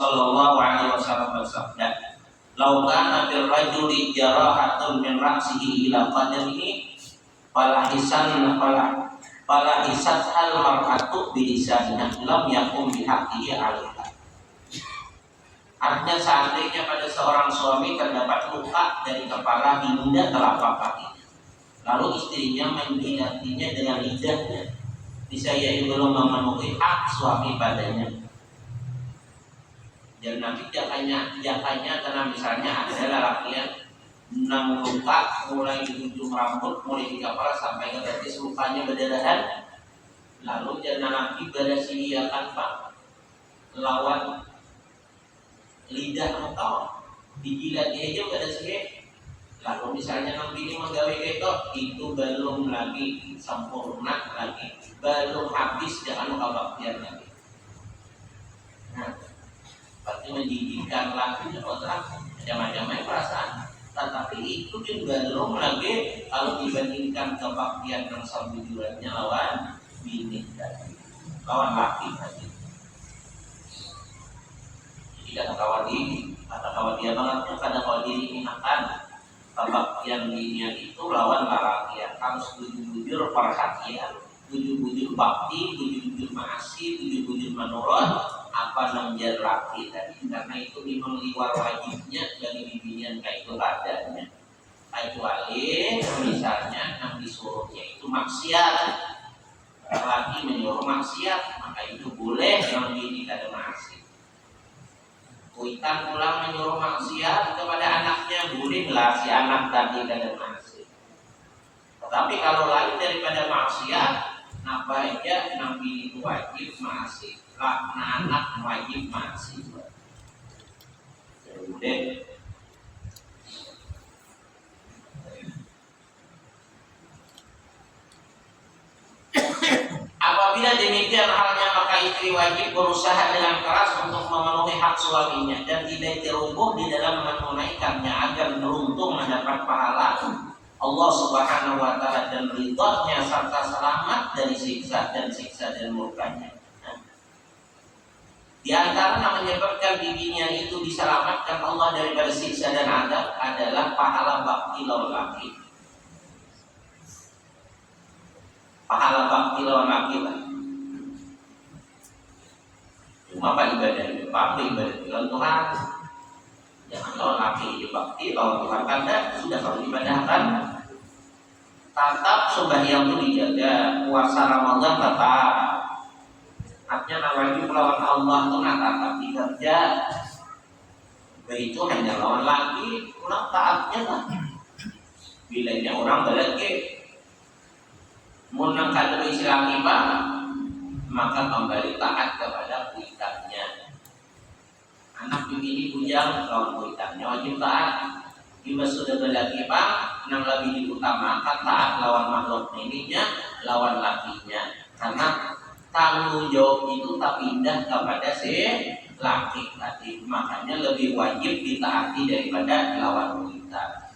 sallallahu alaihi wasallam bersabda, "Lau kana fil rajuli jarahatun min ra'sihi ila qadamihi fala hisat hal mar'atu bi lisaniha lam yakum bi haqqihi 'alaiha." Artinya seandainya pada seorang suami terdapat luka dari kepala hingga telapak kaki, lalu istrinya menjilatinya dengan lidahnya, niscaya belum memenuhi hak suami padanya. Dan nanti jakanya karena misalnya ada lelaki yang luka mulai di ujung rambut, mulai di kepala sampai ke kaki, lukanya berdarahan, lalu jangan lagi bersiakan Pak lawan lidah atau dijilat dia aja bersiap. Lalu misalnya nanti ini menggawe ketok, itu belum lagi sempurna lagi, belum habis, jangan lupa baktian lagi. Nah, berarti menjijikkan lagi orang macam-macam perasaan. Tetapi itu juga belum lagi kalau dibandingkan kebaktian yang sebujurannya lawan bini tadi, lawan laki tadi. Jadi kata kawan dia banget, kata kawan diri ini akan kebaktian dirinya itu lawan laki yang harus bujur-bujur perhatian, bujur-bujur bakti, bujur-bujur maasi, bujur-bujur menurut apa namanya laki tadi. Karena itu memang liwar wajibnya dari bimbingan kayak itu adanya. Kecuali misalnya yang disuruhnya itu maksiat, laki menyuruh maksiat, maka itu boleh, yang bini kada maksiat. Kuitan pulang menyuruh maksiat kepada anaknya, bolehlah si anak tadi kada maksiat. Tetapi kalau lain daripada maksiat, apa aja yang bini itu wajib maksiat, anak wajib maksiat. Jadi apabila demikian halnya, maka istri wajib berusaha dengan keras untuk memenuhi hak suaminya dan tidak terungkuh di dalam menunaikannya agar beruntung mendapat pahala Allah Subhanahu wa taala dan ridhonya serta selamat dari siksa dan murkanya. Di antara yang menyebabkan bibinya itu diselamatkan Allah daripada siksa dan adab adalah pahala bakti lawan laki. Pahala bakti lawan laki lah. Cuma apa ibadah bakti, ibadah lawan Tuhan. Jangan lawan laki bakti lawan Tuhan, karena sudah kalau ibadahkan. Tetap sembahyang itu dijaga, puasa Ramadan tetap. Artinya wajib lawan Allah itu tetap dikerja. Begitu hanya lawan laki, orang taatnya lah. Bilanya orang berlaki menangkan isi laki maka kembali taat kepada kuitannya. Anak begini bujang lawan kuitannya wajib taat. Jika sudah berlaki yang lebih diutamakan taat lawan makhluk ininya, lawan lakinya. Karena tanggung jawab itu tak pindah kepada si laki tadi, makanya lebih wajib ditaati daripada lawan kita.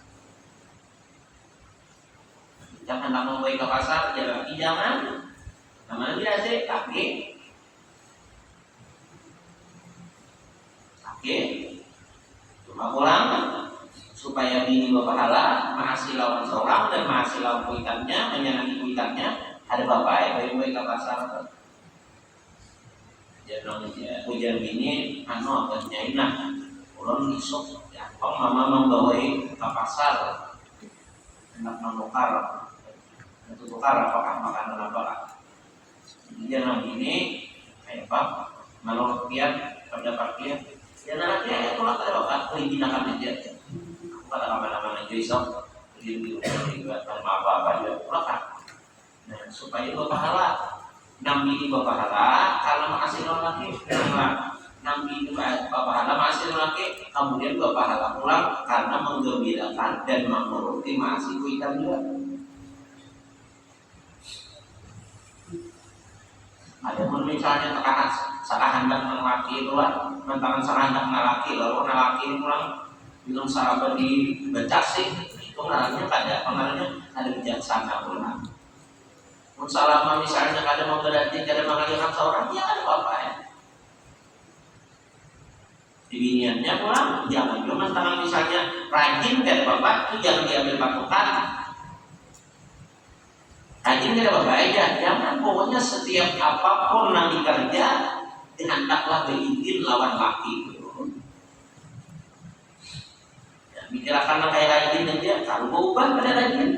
Jangan langsung pergi ke pasar, jangan. Namanya biasa kaki. Cuma pulang supaya bini berpahala, masih lawan seorang dan masih lawan kuitannya, menyenangi kuitannya. Ada bapak ya, bayi ke pasar. Jadi hujan bini, apa nyainah, ulun isuk, ya, kok mama membawai ke pasar, hendak menukar, apakah makanan apa? Jangan bini, kayak apa? Malu kian, pendapat kian, jangan nanti pulang ke bapak, perizinan aja. Pada nama-nama isok, jadi buat apa-apa dia pulang. Nah, supaya berpahala. Nambi berpahala karena makasih laki, nambi berpahala makasih laki, kemudian berpahala pulang karena menggembirakan dan menuruti makasih kuitan juga. Ada pun misalnya tekanan hendak laki keluar, mentangan hendak laki, lalu laki pulang bilang sarapan di becasih, itu pengaruhnya ada bijaksana pulang. Selama misalnya ada mau berarti ada mengalihkan seorang, ya ada apa ya? Biniannya pulang jangan cuma tangan misalnya rajin kan bapak itu jangan diambil patokan. Rajin kan bapak ya jangan, pokoknya setiap apapun nanti kerja dihendaklah berizin lawan laki. Ya, bicarakan kayak rajin aja, kalau berubah pada rajin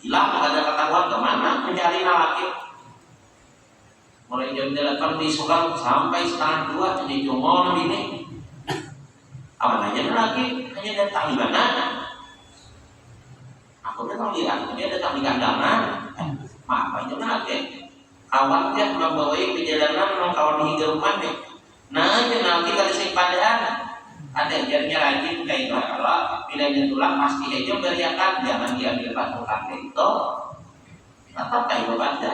hilang ada ketahuan kemana mencari laki. Mulai jam 8 disuruh sampai setengah 2 ini cuma ini apa aja lagi hanya datang di mana? Aku datang lihat dia datang di kandangan. Apa aja lagi? Kawan dia membawai perjalanan mau kawan hidupan deh. Nah itu nanti kalau saya padaan ada jarnya rajin kayak kalau bilangnya tulang pasti aja beriakan jangan diambil patokan itu. Apa kayak ada?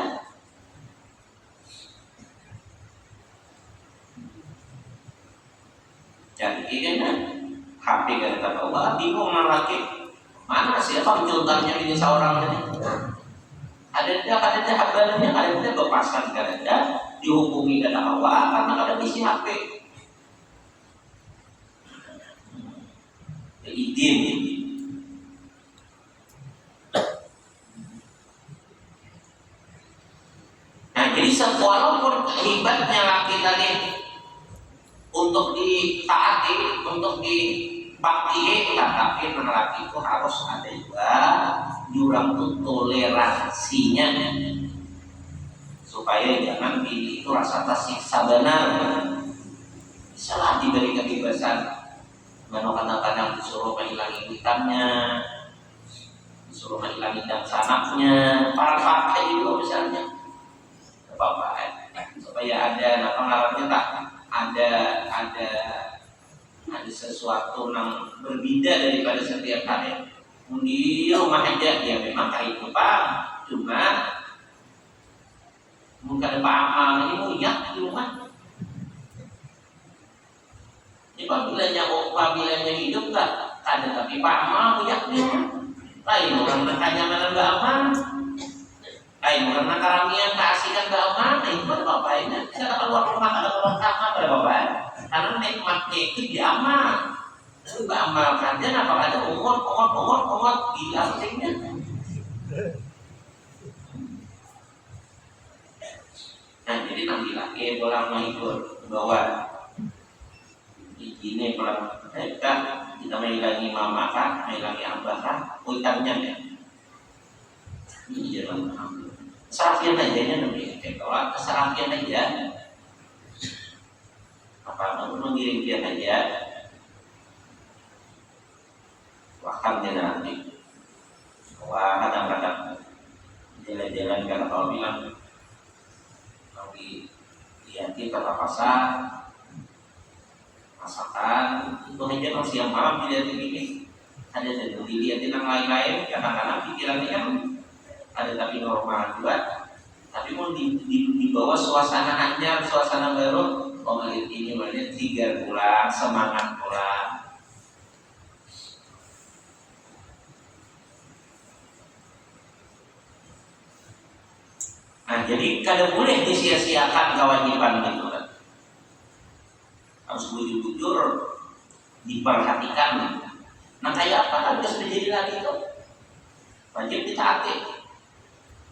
Jadi kan HP kata Allah bingung lagi mana siapa contohnya ini seorang ini ada habalannya ada bepasan ada dihubungi kata Allah karena ada isi HP izin. Nah jadi walaupun hebatnya laki tadi untuk ditaati, untuk dibakti, tetapi lelaki itu harus ada juga jurang tuh toleransinya supaya jangan bini itu rasa tersiksa benar. Misalnya diberi kebebasan, kadang-kadang disuruh menghilangi hitamnya, disuruh menghilangi dan sanaknya, para pakai juga misalnya, bapak supaya ada pengaruhnya tak. Ada sesuatu yang berbeda daripada setiap hari. Di rumah aja dia memang kayak itu pak, cuma mungkin ada pak amal ini mulia di rumah. Ini apabila hidup tak ada tapi pak amal mulia di rumah. Lain orang nakanya mana nggak aman. Lain orang nakaramian keasikan gak aman, itu pada bapak ini kita keluar rumah ada keluar kamar pada bapak karena nikmatnya itu diamal itu gak amalkan dia apa ada umur gila pentingnya. Nah jadi nanti lagi orang menghibur bahwa ini pelan kita menghilangi mama kan menghilangi abah kan utangnya ya ini jalan serapian aja nya namanya kalau keserapian aja apa mengirim dia aja bahkan dia nanti wah kadang-kadang jalan-jalan karena kalau bilang lagi lihatin kata pasar masakan itu aja kalau siang malam dilihatin ini ada dilihatin yang lain-lain kadang-kadang pikirannya kan ada tapi normal juga, tapi mau dibawa suasana anyar, suasana baru, melihat ini melihat 3 bulan semangat pulang. Nah jadi kada boleh disia-siakan kewajiban itu kan, harus bujur-bujur diperhatikan. Nah kayak apa kan sudah jadi lagi itu wajib ditaati.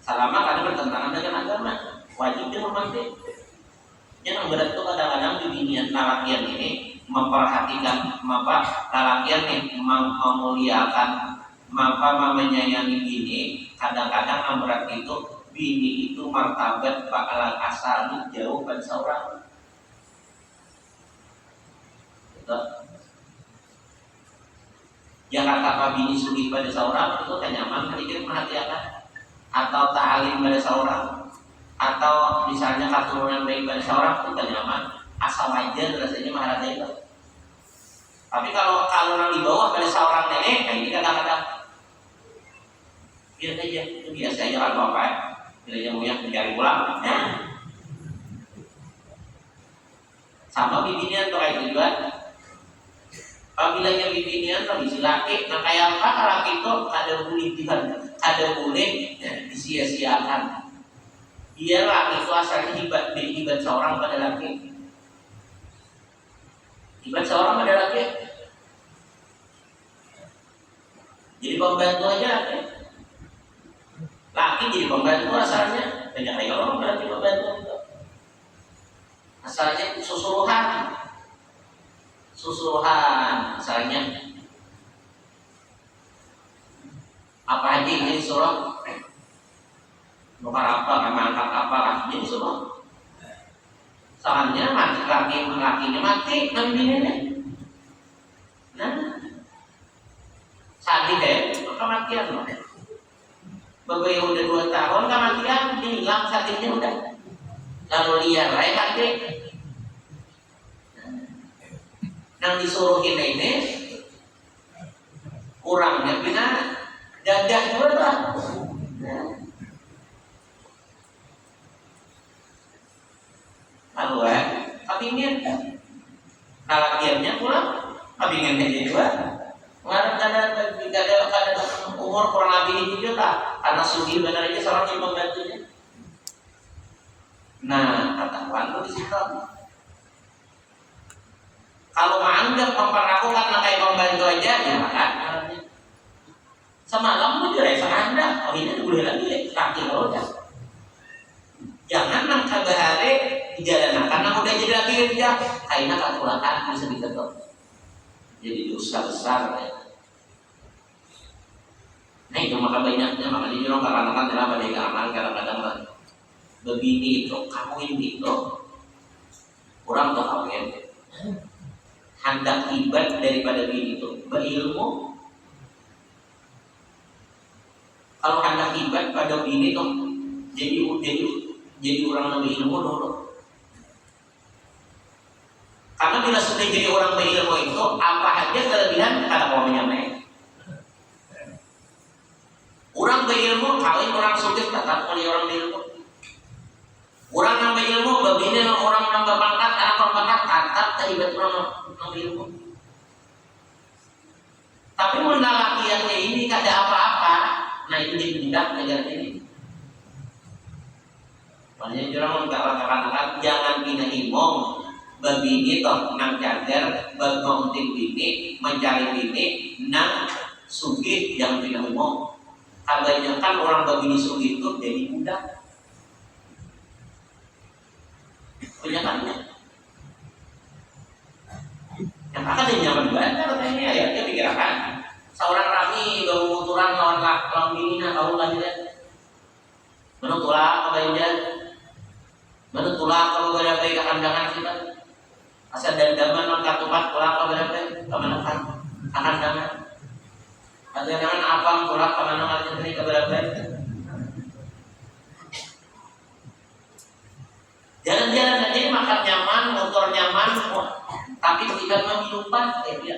Selama kada bertentangan dengan agama, wajib dihormati. Yang berat itu kadang-kadang di dunia lalakian ini memperhatikan, lalakian ini memuliakan, menyayangi bini. Kadang-kadang yang berat itu bini itu martabat bakalan asal jauh pada seorang. Betul. Jakarta apa bini sugih pada seorang itu kan nyaman, sedikit perhatian. Atau ta'alim pada seorang atau misalnya keturunan baik pada seorang itu nyaman asal aja rasanya maharata itu. Tapi kalau yang di bawah pada seorang nenek ini kadang-kadang biar aja itu biasa aja kalau bapak bila yang mencari pulang sama bibinya atau kayak juga apabila yang bibinya atau bisi laki nah kayak apa laki itu ada boleh disia-siakan. Dia laki itu asalnya hibat seorang pada laki. pembantu aja. Laki jadi pembantu asalnya, banyak lagi orang berarti pembantu itu. Asalnya susuruhan asalnya. Apa aja ini disuruh? Bukan apa, angkat apa, ini disuruh. Soalnya mati lakinya mati, nanti bininya. Nah, sadih deh, kematian loh. Beberapa udah 2 tahun kematian, hilang sadihnya udah. Lalu liar, hati. Nang disuruhin ini kurangnya pina gagah juga lah. Lalu kepingin nalakiannya pulang kepingin aja juga. Ada umur kurang lebih 7 juta karena sugih benar aja seorang yang membantunya. Nah, kata Tuhan di situ. Kalau menganggap memperlakukan kayak membantu aja, gimana? Semalam pun juga Anda, oh ini boleh lagi kaki roda. Jangan nang kabahare di jalanan karena udah jadi lagi dia, kayaknya kalkulatan bisa diketok. Jadi dosa besar. Nah itu maka banyaknya makanya di orang karena dalam pada amal kadang-kadang begini itu kawin itu kurang tuh kawin. Hendak ibad daripada bini itu berilmu. Kalau hendak ibad pada bini itu jadi orang yang berilmu dulu. Karena bila sudah jadi orang berilmu itu apa aja kelebihan kata kawannya main. Orang berilmu kawin orang sugih tetap oleh orang berilmu. Orang yang berilmu babine orang yang berpangkat anak berpangkat tetap terlibat orang berilmu. Tapi mendalakiannya ini kada apa-apa, nah itu ditindak negara ini. Makanya orang mengatakan jangan bina imong babini toh nang cadar bagongting bini mencari bini nang sugih yang bina imong. Kebanyakan orang babini sugih itu jadi budak. Kebanyakannya. Yang akan dinyaman banget katanya ayatnya pikirkan. Seorang rami bawa uturan lawan bininya kau lahirnya. Menurut tulah kebanyakan. Menurut tulah kalau berapa kekandangan kita. Asal dandaman non katupat tulah kalau berapa kemenakan kekandangan. Atau dengan abang tulah kemenakan ini keberapa. Jalan-jalan aja makan nyaman, motor nyaman, tapi tidak menghidupan dia.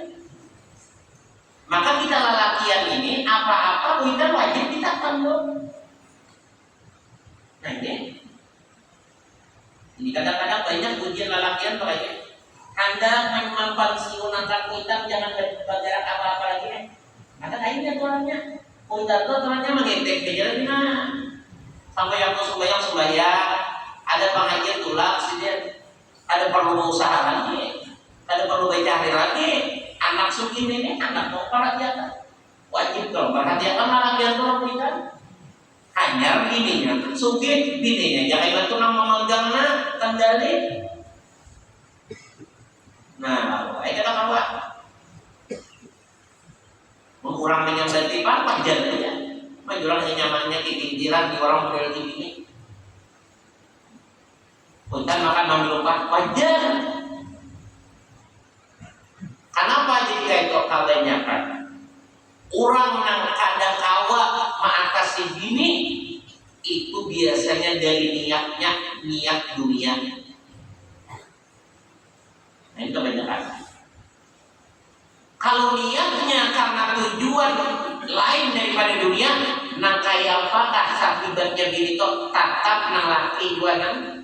Maka kita lelakian ini apa-apa kita wajib kita tanggung. Nah ini kadang-kadang banyak ujian lelakian kayak Anda mempensiunkan kuitan jangan bergerak apa-apa lagi. Maka kayaknya tuannya kuitan itu tuannya mengetek ke jalan sampai yang sembahyang ada pengajian tulang sih ada perlu usaha lagi. Ada perlu cari lagi anak sugih ini anak mau perhatian wajib dong perhatian malah dia tolong kita hanya bininya sugih bininya jangan bantu nama memegangnya kendali. Nah ayo kita apa mengurangi yang berarti wajar aja menjulang nyamannya di pinggiran di orang model ini punten makan memilukan wajar. Kenapa jadi kayak itu kebanyakan orang yang kadang kawa mengatasi gini itu biasanya dari niat dunia. Nah itu kebanyakan. Kalau niatnya karena tujuan lain daripada dunia, nang kayak apakah akibatnya diri itu tetap nang laki dua nang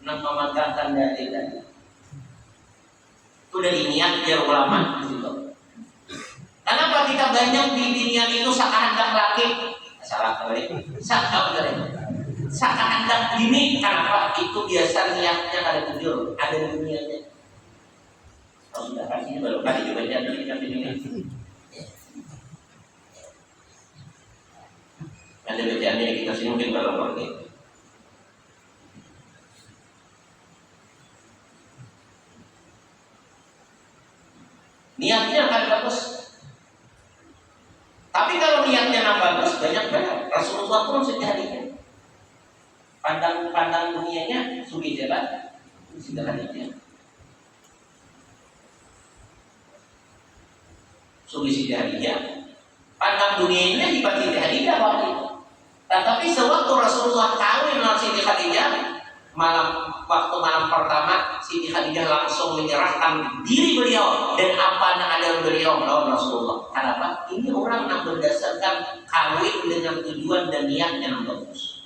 memakaikan dari tadi. Itu dari niat biar ulama gitu. Kenapa kita banyak di niat itu sekehendak laki? Salah kali. Sekehendak ini kenapa? Itu biasa niatnya ada tujuan, ada dunianya. Oh, sudah kasih baru kali juga jadi ini. ada bacaannya di kita sini mungkin kalau pergi. Niatnya akan bagus. Tapi kalau niatnya nggak bagus, banyak. Rasulullah pun seharinya pandang dunianya sugi jalan, sederhananya. Sugi sederhananya, pandang dunianya di Siti Khadijah waktu itu. Tetapi sewaktu Rasulullah kawin dengan Siti Khadijah, waktu malam pertama Siti Khadijah langsung menyerahkan diri beliau dan apa yang ada beliau kepada Rasulullah. Kenapa? Ini orang yang berdasarkan kawin dengan tujuan dan niatnya yang bagus.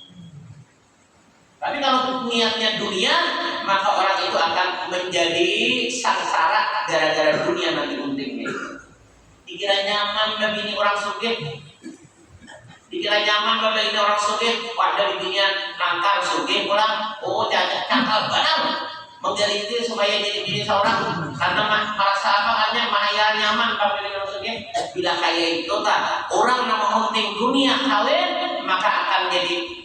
Tapi kalau niatnya dunia, maka orang itu akan menjadi sangsara gara-gara dunia nanti untingnya. Dikira nyaman bagi ini orang sugih, dikira nyaman bagi ini orang sugih, pada dunia lantar sugih pulang, oh cakap benar, menjadi itu supaya jadi seorang karena merasa apa hanya mahaya nyaman bagi ini orang sugih. Bila kaya itu tak orang nama unting dunia kawin, maka akan jadi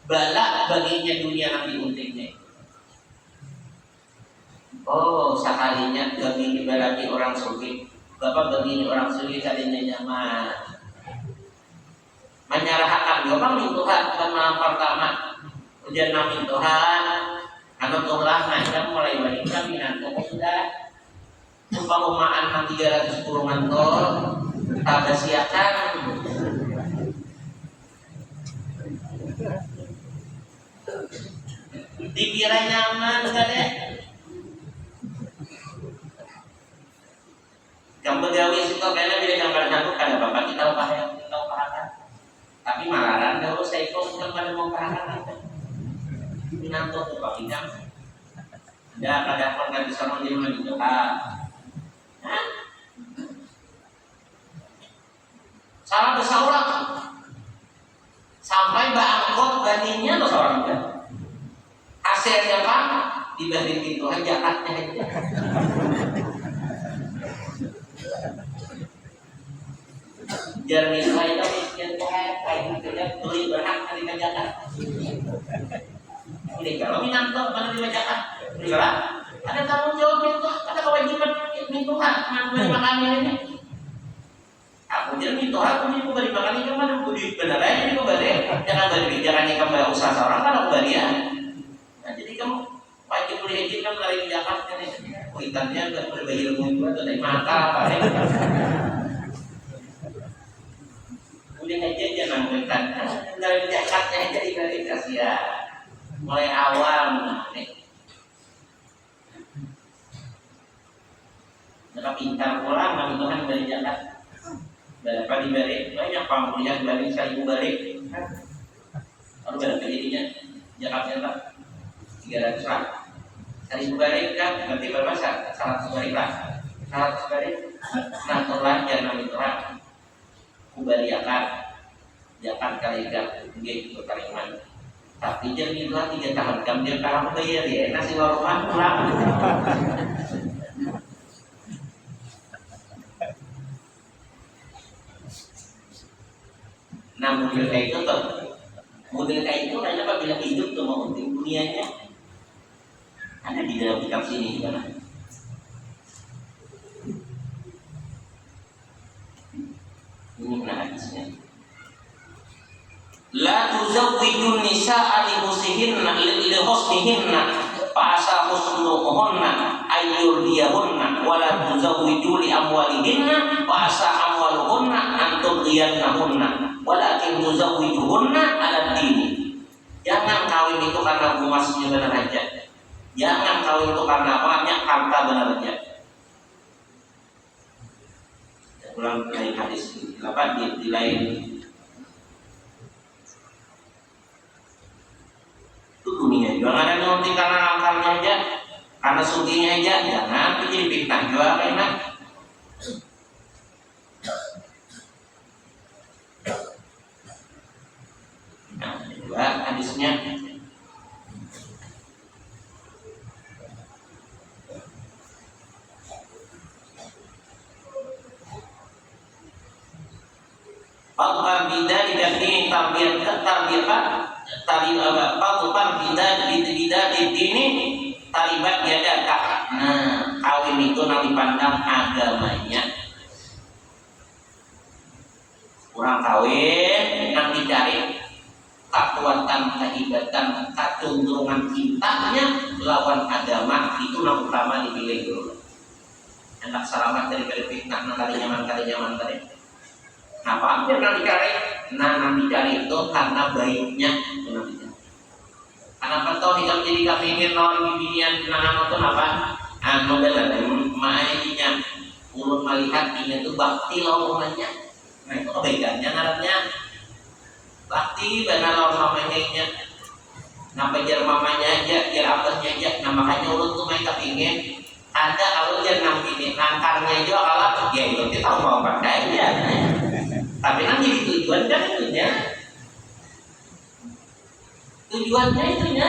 balak baginya dunia nanti untingnya. Oh sekalinya bagi ibaratnya orang sugih, bapak begini orang sugih kalinya nyaman. Menyerahkan memang Tuhan dan malam pertama ujian nabi Tuhan anu tulah macam mulai balik kami nanti sudah umpamaan nanti 310 mantor tak siakan dikira nyaman kan ya. Kamu gawe situ karena bila gambar satu kada bapak kita upahakan. Tapi malaran kalau saya ikut pada mau upahakan itu. Minanto tuh Pak Bidang. Ada kadang nggak bisa menerima di Doha. Salah besar orang. Sampai bangkot bandingnya loh seorang kan. Hasilnya Pak dibanding itu aja jakatnya aja. Jernih saya miskin kayak gitu ya beli berhak dari majakan. Ini kalau minanto mana di majakan, bergerak. Ada tanggung jawab itu, ada kewajiban mintuhan, memberi makan ini. Aku jadi mintuhan, aku ini memberi makan ini kemana? Budi beneran ini kembali, jangan beri jangan kembali usaha seorang kan aku beri ya. Nah jadi kamu wajib beli izin kan dari Jakarta ini, kuitannya nggak berbagi ilmu itu atau dari mata apa ya? Udah aja jangan berikan dari Jakarta aja dikasih ya mulai awal nih. Maka pintar pulang kami Tuhan dari Jakarta. Berapa dibalik banyak pamurian balik 1000 balik. Lalu berapa jadinya Jakarta Pak 300 lah. 1000 balik kan berarti berapa 100 balik lah. 100 balik. Nah telah jangan Tuhan. Kubaliakan jangan kalikan gitu kalimat tapi jadilah 3 tahun kemudian kamu bayar ya nasi warung pulang. Nah model kayak itu tuh model kayak itu karena apabila hidup tuh mau untung dunianya ada di dalam kitab sini kan. Ini benar hadisnya. La tuzawwijun nisaa li husnihinna li husnihinna fa asa husnuhunna ayyurdiyahunna wa la tuzawwiju li amwalihinna fa asa amwaluhunna an tudghiyannahunna walakin tuzawwijuhunna ala dini. Jangan kawin itu karena emasnya benar aja. Jangan kawin itu karena apanya harta benar aja. Ulang dari hadis apa di lain itu dunia juga ada nanti karena langkahnya aja karena suginya aja jangan itu jadi fitnah juga enak. Nah kedua hadisnya Fadfar bidan dini tarbiyat fadfar bidan dini talibat yadaka. Nah, kawin itu nanti pandang agamanya. Kurang kawin yang dicari kekuatan, kehebatan, kecenderungan cintanya lawan agama, itu yang utama dipilih dulu. Hendak selamat dari fitnah kali nyaman tadi. Apa yang dicari? Yang dicari itu karena baiknya itu nanti. Kenapa toh hitam jadi kami ingin nol bibian kenangan itu apa? Model mainnya ulun melihat ini tuh bakti lawannya. Nah itu kebaikannya ngarannya bakti benar lawan mamanya. Nampai jar mamanya aja, jar abahnya aja. Nah makanya ulun tuh main kepingin ada kalau jar nampini nangkarnya juga kalah ya itu kita mau pakai aja. Tapi kan jadi tujuan kan itunya. Tujuannya itunya.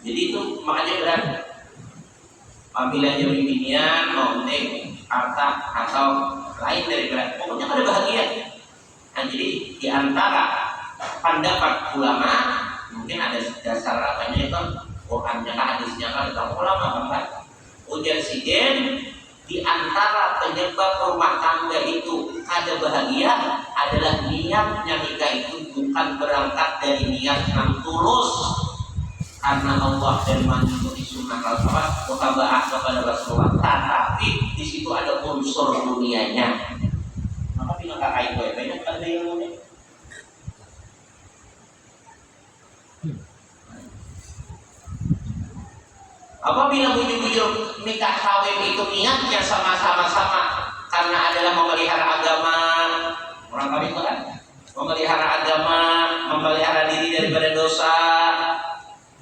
Jadi itu makanya berat. Apabila jadi binian, penting harta atau lain dari berat, pokoknya ada bahagia. Nah, jadi di antara pendapat ulama mungkin ada dasar apanya itu Qurannya kan hadisnya kan ada ulama kan. Ujar sigen di antara penyebab rumah tangga itu ada bahagia adalah niatnya nikah itu bukan berangkat dari niat yang tulus karena Allah dan mengikuti sunnah Rasulullah mutaba'ah kepada Rasulullah, tapi di situ ada unsur dunianya. Maka bila kakak itu banyak ada yang unik. Apabila bujur-bujur nikah kawin itu niatnya sama-sama karena adalah memelihara agama, orang kawin itu kan memelihara agama, memelihara diri daripada dosa.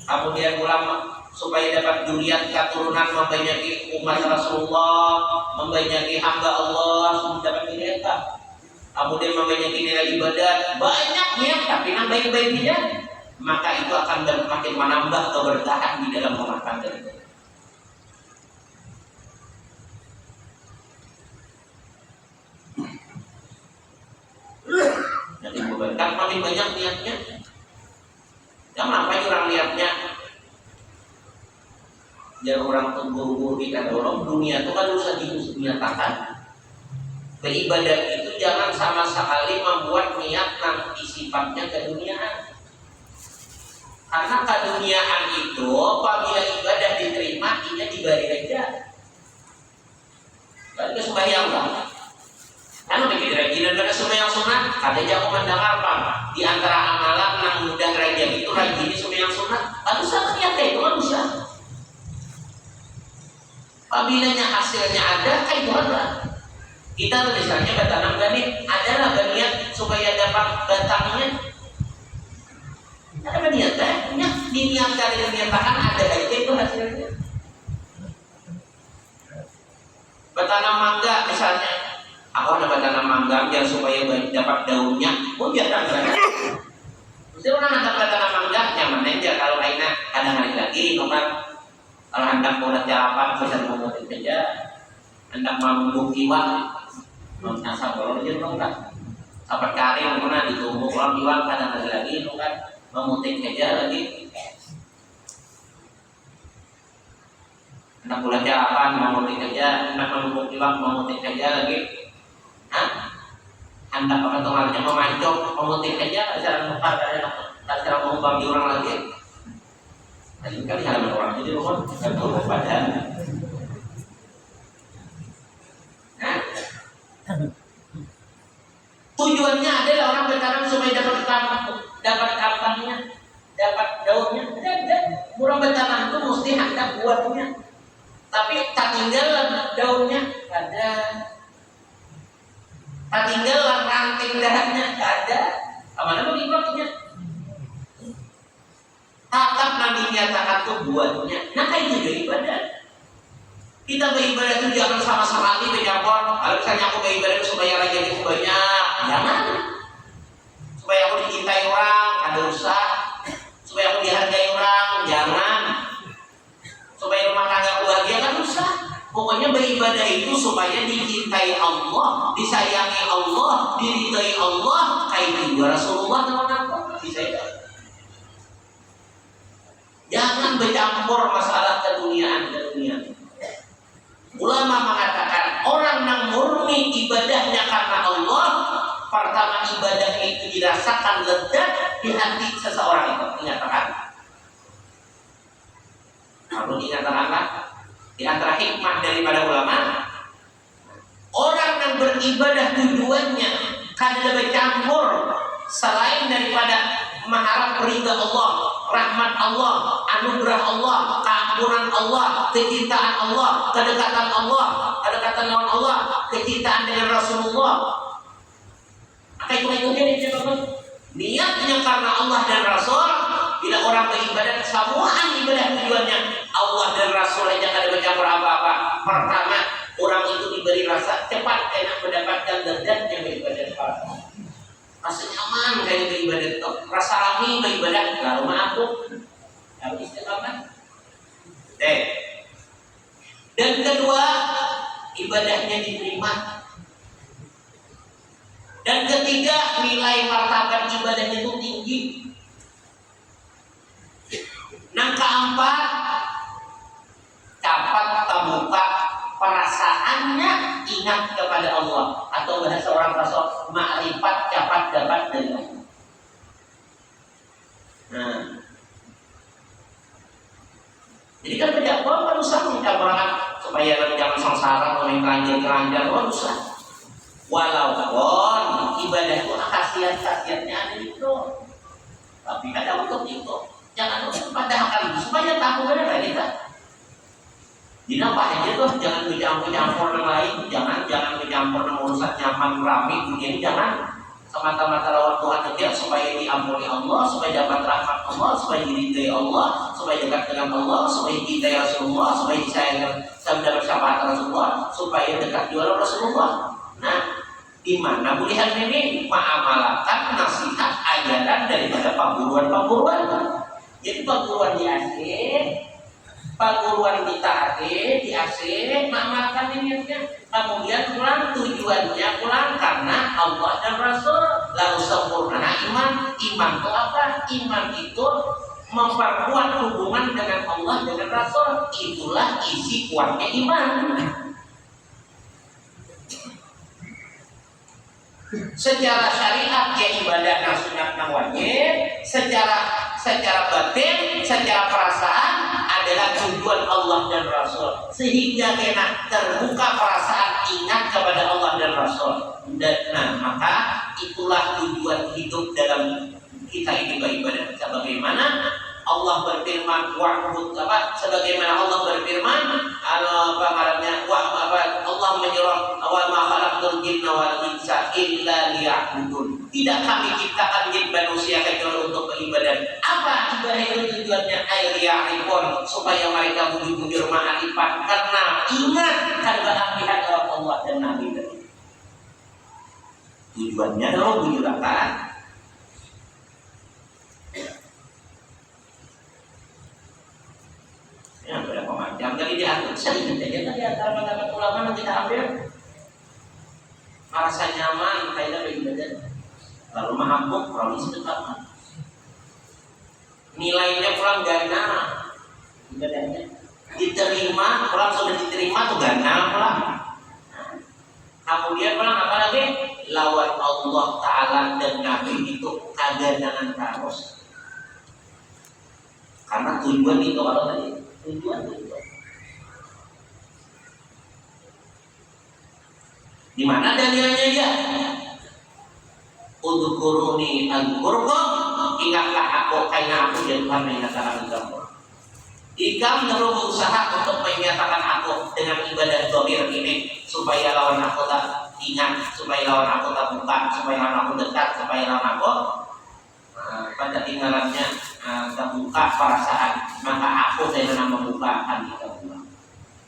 Kemudian ulama supaya dapat durian keturunan membanyakin umat Rasulullah, membanyakin hamba Allah, semua dapat durian. Kemudian membanyakin nilai ibadat, banyak ya, tapi yang baik-baiknya, maka itu akan makin menambah keberkahan di dalam rumah tangga. Jadi berkah paling banyak niatnya. Jangan apa orang lihatnya. Jangan orang tunggu kita dorong dunia itu kan usah dinyatakan. Beribadah itu jangan sama sekali membuat niat nanti sifatnya keduniaan. Karena keduniaan itu apabila ibadah diterima, ini dibalik aja. Balik ke sembahyang lah. Kan begitu rajin pada sembahyang sunat, ada jago mandang apa? Di antara amalan yang mudah rajin itu rajin di sembahyang sunat. Tapi sama niat itu kan bisa. Apabila hasilnya ada, itu ada. Kita misalnya bertanam benih, adalah berniat supaya dapat batangnya. Ada berniat, diniatkan dengan niatan ada aja itu hasilnya. Bertanam mangga misalnya, aku ada bertanam mangga biar supaya dapat daunnya, biar dapat. Mesti orang hendak bertanam mangga nyaman aja kalau lainnya kadang-kadang lagi, kalau hendak mau jalapan bisa memutik saja, hendak membuk iwak, asal kalau dia kan, sahabat karir mana ditumbuk orang iwak kadang-kadang lagi, kan memutik saja lagi. Hendak bulan jalapan memutik saja, hendak membuk iwak memutik saja lagi. Hendak pemotongannya memancok memutik saja, cara nukar, cara mengubah di orang lagi. Tadi kan di halaman orang jadi orang nggak tahu badan. Tujuannya adalah orang bertanam supaya dapat kambangnya, dapat daunnya. Ada. Orang bertanam itu mesti ada buahnya. Tapi tak tinggal daunnya ada. Tak tinggal ranting dahannya ada. Kemana bagi buahnya? Tatap nanti nyatakan tuh buatnya. Nah itu juga ibadah. Kita beribadah itu jangan sama-sama lagi bercampur. Kalau misalnya aku beribadah supaya rajin itu banyak, jangan. Supaya aku dicintai Pokoknya beribadah itu supaya dicintai Allah, disayangi Allah, diridai Allah. Kayak juga Rasulullah teman-teman. Jangan bercampur masalah keduniaan. Ulama mengatakan orang yang murni ibadahnya karena Allah, pertama ibadahnya itu dirasakan lezat di hati seseorang itu. Dinyatakan. Kalau dinyatakan apa? Di antara hikmah daripada ulama, orang yang beribadah tujuannya karena bercampur selain daripada mengharap ridha Allah, rahmat Allah, anugerah Allah, keampunan Allah, kecintaan Allah, kedekatan dengan Allah, kecintaan dengan Rasulullah. Maka itu nih teman-teman. Niatnya karena Allah dan Rasul. Bila orang beribadah, semuaan ibadah tujuannya Allah dan Rasul aja kada bercampur apa-apa. Pertama, orang itu diberi rasa cepat enak mendapatkan lezat yang beribadah kepada Allah. Rasa nyaman kayak beribadah itu, rasa rami beribadah, lalu maafku, lalu istiqamah. Dan kedua, ibadahnya diterima. Dan ketiga, nilai martabat ibadahnya itu tinggi. Yang keempat, dapat terbuka perasaannya ingat kepada Allah, atau bahasa orang Rasul makrifat dapat dari Allah. Nah, jadi kan berdakwah kan usah mencampurkan supaya jangan sengsara oleh keranjang, usah. Walaupun ibadah itu khasiat-khasiatnya ada itu, tapi ada untuk itu. Jangan padahal supaya tahu benar kita. Jadi apa aja tuh, jangan bercampur yang lain, jangan bercampur dengan urusan nyaman rame begini, jangan semata-mata lawan Tuhan aja supaya diampuni Allah, supaya dapat rahmat Allah, supaya diridai Allah, supaya dekat dengan Allah, supaya dicintai Rasulullah, supaya disayang sabda syafaat Rasulullah, supaya dekat juga Rasulullah. Nah, di mana bulihan ini mengamalkan nasihat ajaran daripada pemburuan. Jadi perguruan di AC, perguruan di taati, di AC, mengamalkan niatnya. Kemudian pulang tujuannya pulang karena Allah dan Rasul. Lalu sempurna iman. Iman itu apa? Iman itu memperkuat hubungan dengan Allah dengan Rasul. Itulah isi kuatnya iman. Secara syariat ya ibadah yang sunat yang wajib, secara batin, secara perasaan adalah tujuan Allah dan Rasul, sehingga kena terbuka perasaan ingat kepada Allah dan Rasul. Dan maka itulah tujuan hidup dalam kita ini beribadah. Sebagaimana Allah berfirman, sebagaimana Allah berfirman, Allah menyuruh awal ma khalaqtul jinna wal insa illa liya'budun. Tidak kami ciptakan jin manusia kecuali untuk beribadah. Apa ibadah itu tujuannya? Ayyarifun, supaya mereka bujur-bujur ma'rifat karena ingat karena pihak Allah dan Nabi tadi. Tujuannya adalah bujur apa? Yang berapa macam tadi diatur sedikit aja tadi antara pendapat ulama yang kita ambil merasa nyaman kaidah beribadah, lalu mengampung kalau istiqamah, nilainya pulang gana ibadahnya diterima, pulang sudah diterima tuh gana pulang. Kemudian pulang apa lagi? Lawan Allah Ta'ala dan Nabi itu kaganangan terus, karena tujuan itu kalau tadi tujuan itu. Di mana dalilnya dia? Udhkuruni azkurkum, ingatlah aku karena aku dan Tuhan menyatakan kamu. Jika menurut berusaha untuk menyatakan aku dengan ibadah dhamir ini supaya lawan aku tak ingat, supaya lawan aku tak buka, supaya lawan aku dekat, supaya lawan aku pada tinggalannya terbuka perasaan, maka aku saya membukakan kita pula.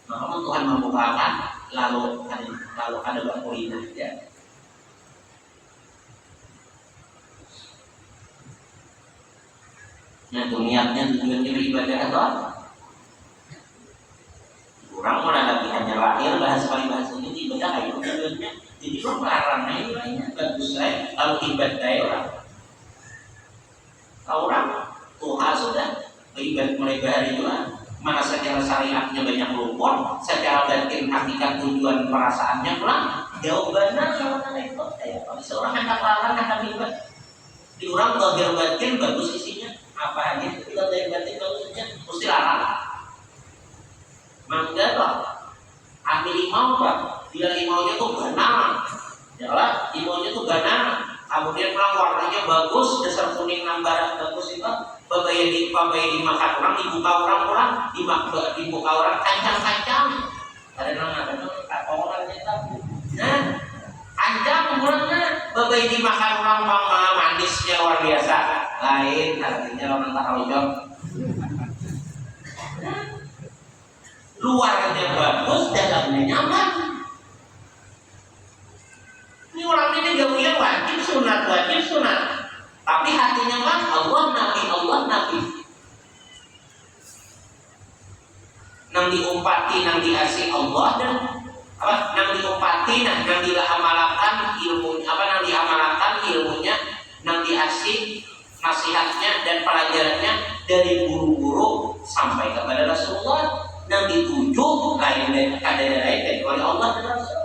Maka Tuhan membukakan, lalu ada berkulina ya. Nah, niatnya tujuannya beribadah atau apa? Kurang mana lagi hanya hanya lahir bahasa ini beda kayak tujuannya. Jadi lo melarang lainnya bagus saya kalau ibadah orang. Orang Tuhan sudah ibadah mulai dari Tuhan. Mana secara syariatnya banyak luput, secara batin hakikat tujuan perasaannya pulang. Jawabannya kalau itu kayak kalau seorang hendak larang hendak ibadah. Di orang zahir batin bagus isinya apa aja, kita zahir batin bagusnya mesti larang. Mangga pak, ambil imau pak, dia imaunya tuh benar, ya lah, imaunya tuh benar. Kemudian pulang warnanya bagus, dasar kuning nambaran bagus itu, babayar dimakan orang, dibuka orang pulang, dibuka orang kancang-kancang. Ada nama orang kita, nah, kancang mulanya, babayar dimakan orang manisnya luar biasa. Lain artinya orang tak hujung. Luarnya bagus, dalamnya nyaman. Ini orang ini gak punya wajib sunat. Tapi hatinya mah Allah Nabi. Nang diumpati, nang diasih Allah dan apa? Nang diumpati, nang diamalakan ilmunya, nang diamalkan ilmunya, nang diasih nasihatnya dan pelajarannya dari guru-guru sampai kepada Rasulullah. Nang dituju lain kecuali Allah dan Rasul.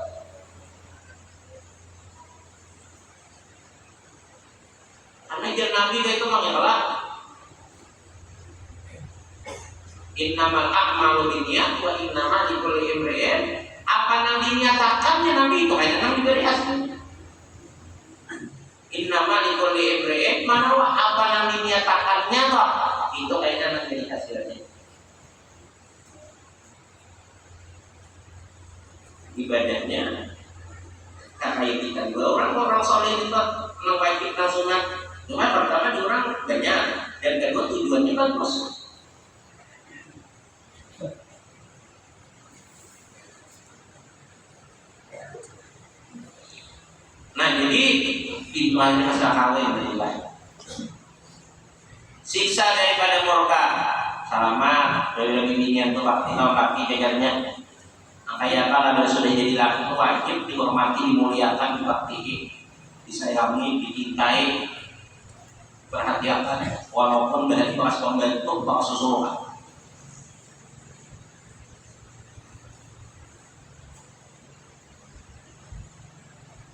Karena Nabi itu mengelak innamal a'malu binniyat wa innamal likulli imri'in. Apa yang dinyatakannya Nabi itu hanya yang diberi hasilnya. Innamal likulli imri'in, mana apa yang dinyatakannya toh itu hanya yang diberi hasilnya. Ibadahnya kayak kita dua orang soleh itu mengupai fitnah sunat. Cuma pertama di orang banyak dan kedua tujuannya bagus. Nah jadi tujuannya masalah kawin inilah. Siksa daripada murka selama dari bininya itu kaki pegannya. Kayak kalau sudah jadi laki itu wajib dihormati, dimuliakan, dibakti, disayangi, dicintai, perhatikan, walaupun dari kelas pembantu bakal susuruhan.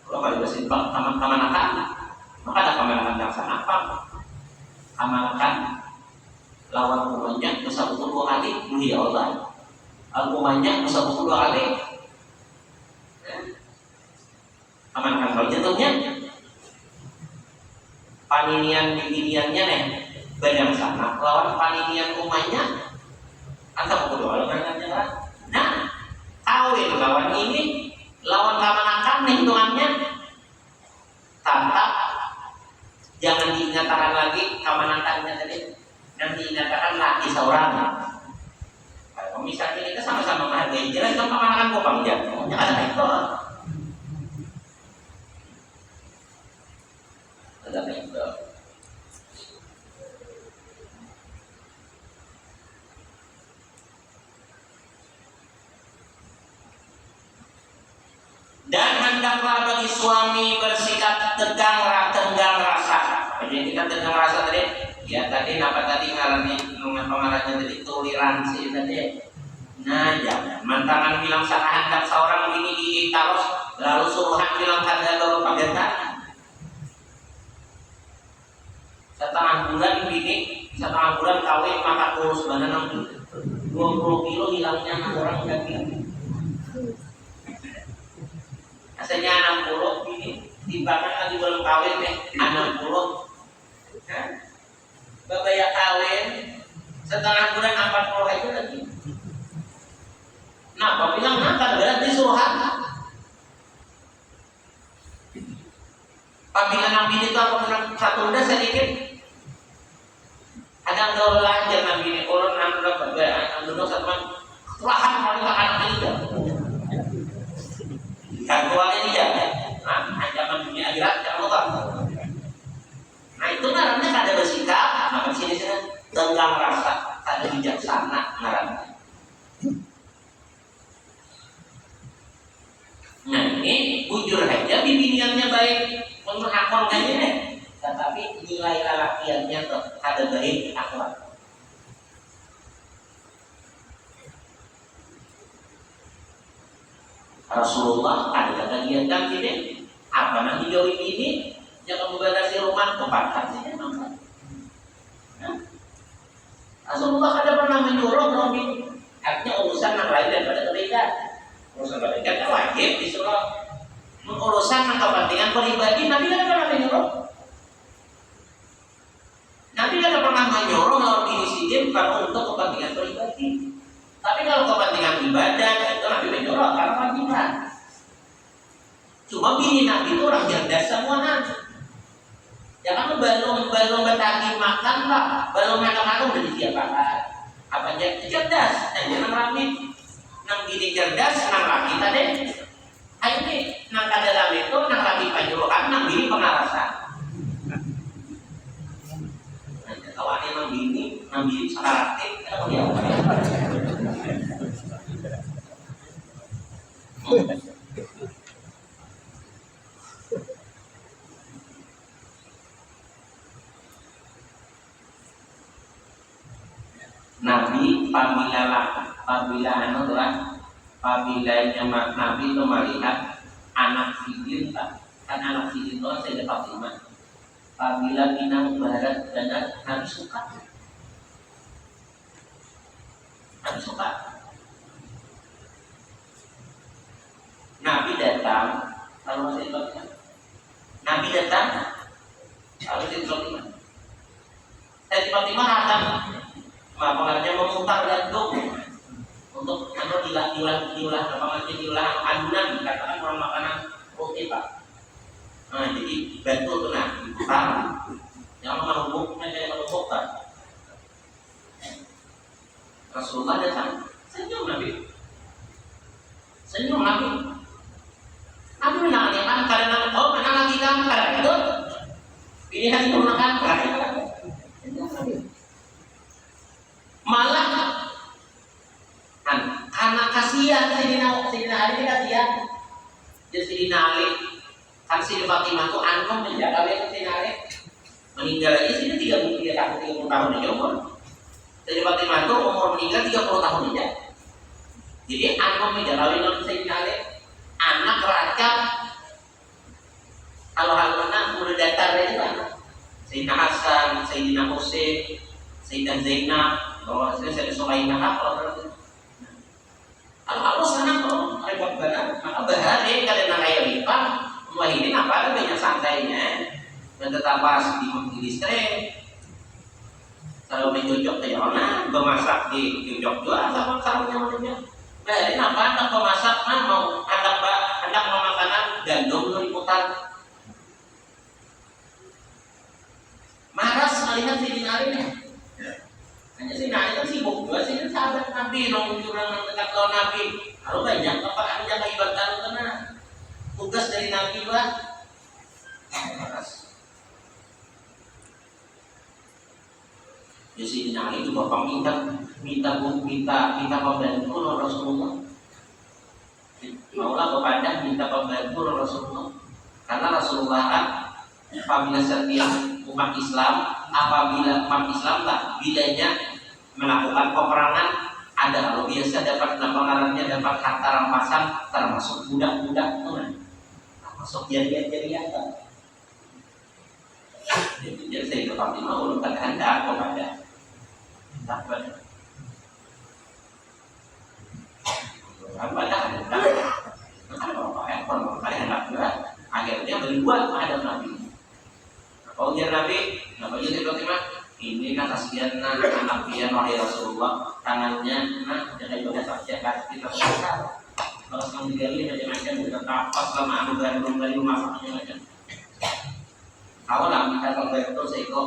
Kalau kalau simpel taman-taman akan, maka ada kamerakan yang sangat apa? Amalkan lawan rumahnya besar betul 2 kali, mulia Allah. Hukumannya besar betul 2 kali. Amankan kalau jatuhnya paninian bibiniannya nih beda sana lawan paninian rumahnya antara kedua lawan jalan. Nah kawin lawan ini lawan kamanakan nih hitungannya tatap jangan dinyatakan lagi kamanakannya tadi dan dinyatakan laki seorang. Kalau misalnya kita sama-sama menghargai jelas kan kamanakan kopang jatuh jangan ada itu. Dan hendaklah bagi suami bersikap tegang rasa. Jadi kita tegang rasa tadi, ya tadi apa tadi ngalami pengarangnya tadi toleransi tadi. Nah jangan mantangan bilang saya hendak seorang ini taros lalu suruhan bilang kada lalu pagetan. Setengah bulan kawin maka kurus badan 20 kilo hilangnya orang kaki. Asalnya 60 ini timbangan lagi belum kawin 60. Bapak ya kawin setengah bulan 40 itu lagi. Nah, Bapak bilang makan berarti suruhan. Apabila Nabi itu aku satu udah sedikit ada gaul lanjut Nabi ini orang anak berbeda satu lahan paling anak ini kan keluarnya dia ancaman dunia akhirat jangan lupa. Nah itu namanya kada bersikap maka sini tenggang rasa kada bijaksana ngarannya. ini bujur aja bibiniannya baik mengakonkannya deh, tetapi nilai lelakiannya tuh ada baik akhlak. Rasulullah ada kegiatan ini apa nanti jauh ini jangan membatasi rumah tempatkan sih memang. Rasulullah ada pernah menyuruh Nabi, artinya urusan yang lain daripada kebaikan. Urusan kebaikan kan wajib disuruh. Urusan yang kepentingan pribadi Nabi tidak pernah menyuruh. Nabi tidak pernah menyuruh Nabi Sidin bukan untuk kepentingan pribadi. Tapi kalau kepentingan ibadah itu Nabi menyuruh karena kewajiban. Cuma bini Nabi itu orang cerdas semua nanti. Jangan belum bertagi makan lah, belum makan udah disiapkan. Apa aja cerdas, dan jangan rapi. Nang gini cerdas, nang rapi tadi. Ayo nih, nang kada dalam itu, nang rapi panjurukan, nang gini pengarasan. Nah, kawannya nang gini sekaratik, kalau dia Nabi apabila Nabi itu melihat anak Sidin kan anak Sidin itu saya dapat lima. Apabila pinang barat dan Nabi suka. Nabi datang kalau saya bilang Nabi datang kalau saya bilang saya tiba-tiba datang pengajarnya memutar gantung untuk diulah adunan dikatakan orang makanan roti pak. Nah jadi bantu tuh nah diputar jangan menumbuknya kayak menumbukan. Rasulullah datang senyum Nabi menanyakan karena mana lagi kamu karena itu pilihan itu makan karena malah anak kasihan Sayyidina Ali kasihan jadi Sayyidina Ali kan Sayyidina Fatimah itu anak menjaga Sayyidina Ali meninggal aja Sayyidina 30 tahun aja umur Sayyidina Fatimah itu umur meninggal 30 tahun aja jadi anak menjaga Sayyidina Ali anak raja kalau mana udah datar itu anak Sayyidina Hasan, Sayyidina Husain, Sayyidina Zainab bahwa saya Sulaimah kalau sana kalau repot banget maka bahaya kalian kayak lipat wah ini apa banyak santainya dan tetap pas di listrik kalau mencocok kayak mana bemasak di cocok juga sama sarungnya maksudnya nah ini apa anak pemasak mau anak mau makanan gandum lu liputan maras melihat Sayyidina Ali nih hanya Sayyidina Ali kan sibuk juga sih sahabat Nabi orang dekat lawan Nabi kalau banyak apa anda keibatan karena tugas dari Nabi lah ya Sayyidina Ali itu bapak minta pembantu Rasulullah maulah kepada minta pembantu Rasulullah karena Rasulullah kan apabila setiap umat Islam lah bilanya melakukan peperangan ada kalau biasa dapat pengarannya dapat harta rampasan termasuk budak-budak termasuk jariah-jariah jadi saya tetap mengulurkan kehendak kepada akhirnya berbuat terhadap Nabi. Kau Nabi, Nabi jadi bagaimana? Ini kan kasihan anak dia wahai Rasulullah tangannya jangan juga saja kita besar. Kalau sedang digali macam-macam kita tapas lama anu belum dari masak macam-macam. Kalau lah kita kalau seiko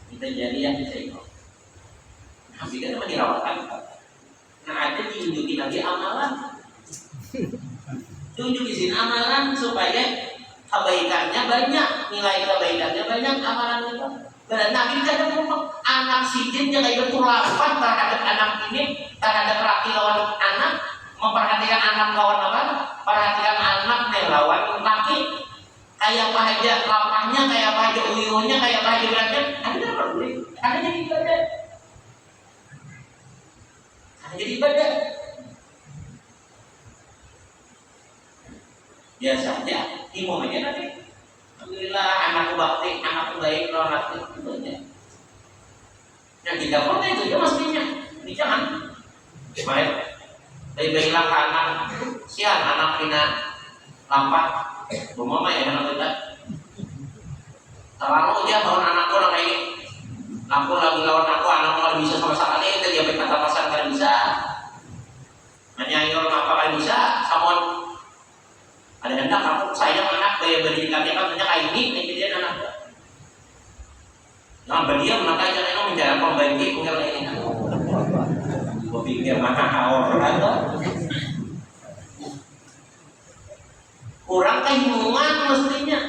kita jadi yang seiko. Nabi kan memang dirawatkan. Nah ada diunjukin lagi amalan. Tunjukin amalan supaya kebaikannya banyak, nilai kebaikannya banyak, amalan itu. Dan Nabi tidak ngomong anak Sidin yang kayak bertulapan terhadap anak ini, terhadap laki lawan anak, memperhatikan anak lawan apa? Perhatikan anak lawan laki. Kayak apa aja lapangnya, kayak apa aja uyuhnya, kayak apa aja beratnya, Anda tidak peduli. Anda jadi ibadah. Anda jadi ibadah. Biasanya ibu aja nanti. Alhamdulillah anakku bakti, anakku baik, lawan laki itu aja. Yang tidak boleh itu ya mestinya. Ini jangan. Baik. Baik bilang ke anak, sian anak pina lampat. Rumah mah ya anak kita. Terlalu dia lawan anakku orang kayak ini. Aku lagi lawan aku, anak nggak bisa sama sekali. Itu dia kata pasang kan bisa. Menyayor apa kan bisa. Samun ada hendak aku sayang anak kayak pendidikannya kan banyak kayak ini dia anak. Jangan berdiam maka jangan mencari pembantu mungkin ini. Gue pikir mana orang itu kurang kehubungan mestinya